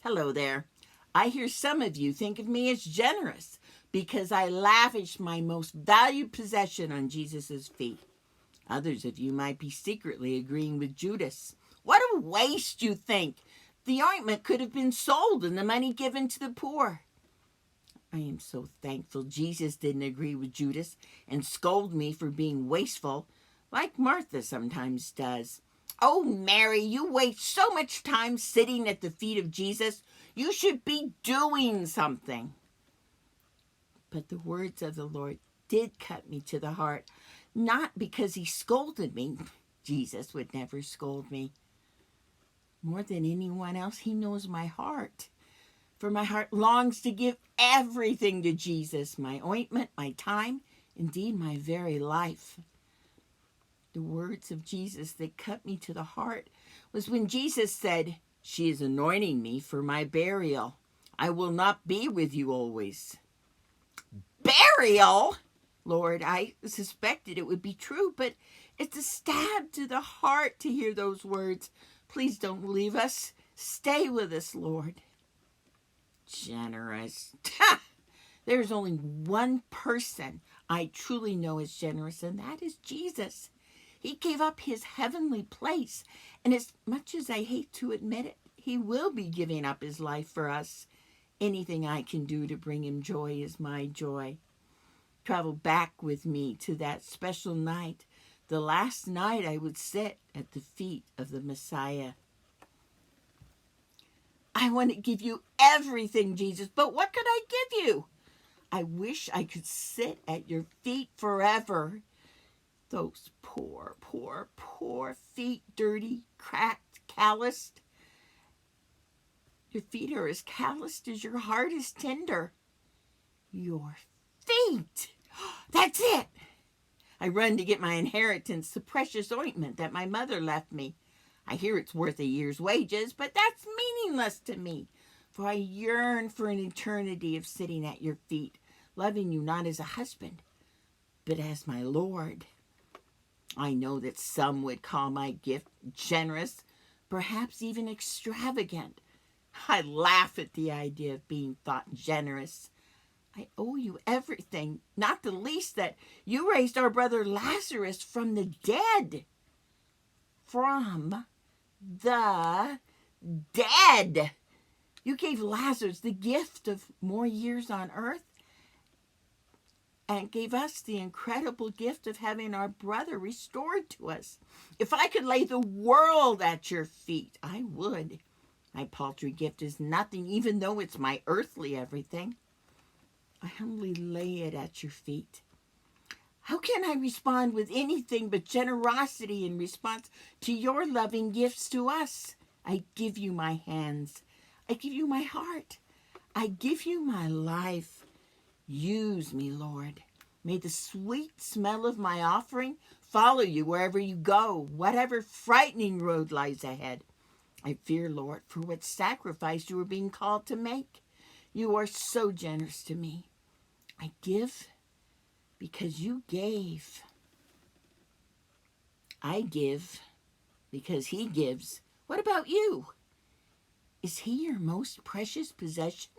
Hello there. I hear some of you think of me as generous because I lavish my most valued possession on Jesus' feet. Others of you might be secretly agreeing with Judas. What a waste, you think. The ointment could have been sold and the money given to the poor. I am so thankful Jesus didn't agree with Judas and scold me for being wasteful, like Martha sometimes does. Oh, Mary, you waste so much time sitting at the feet of Jesus. You should be doing something. But the words of the Lord did cut me to the heart, not because he scolded me. Jesus would never scold me. More than anyone else, he knows my heart. For my heart longs to give everything to Jesus, my ointment, my time, indeed my very life. The words of Jesus that cut me to the heart was when Jesus said, "She is anointing me for my burial. I will not be with you always." Burial? Lord, I suspected it would be true, but it's a stab to the heart to hear those words. Please don't leave us. Stay with us, Lord. Generous. There's only one person I truly know is generous, and that is Jesus. He gave up his heavenly place, and as much as I hate to admit it, he will be giving up his life for us. Anything I can do to bring him joy is my joy. Travel back with me to that special night, the last night I would sit at the feet of the Messiah. I want to give you everything, Jesus, but what could I give you? I wish I could sit at your feet forever. Those poor, poor, poor feet, dirty, cracked, calloused. Your feet are as calloused as your heart is tender. Your feet! That's it! I run to get my inheritance, the precious ointment that my mother left me. I hear it's worth a year's wages, but that's meaningless to me, for I yearn for an eternity of sitting at your feet, loving you not as a husband, but as my Lord. I know that some would call my gift generous, perhaps even extravagant. I laugh at the idea of being thought generous. I owe you everything, not the least that you raised our brother Lazarus from the dead. From the dead. You gave Lazarus the gift of more years on earth and gave us the incredible gift of having our brother restored to us. If I could lay the world at your feet, I would. My paltry gift is nothing, even though it's my earthly everything. I humbly lay it at your feet. How can I respond with anything but generosity in response to your loving gifts to us? I give you my hands. I give you my heart. I give you my life. Use me, Lord. May the sweet smell of my offering follow you wherever you go, whatever frightening road lies ahead. I fear, Lord, for what sacrifice you are being called to make. You are so generous to me. I give because you gave. I give because he gives. What about you? Is he your most precious possession?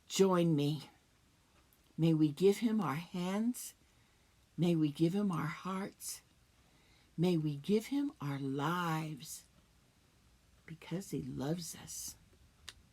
Join me. May we give him our hands. May we give him our hearts. May we give him our lives because he loves us.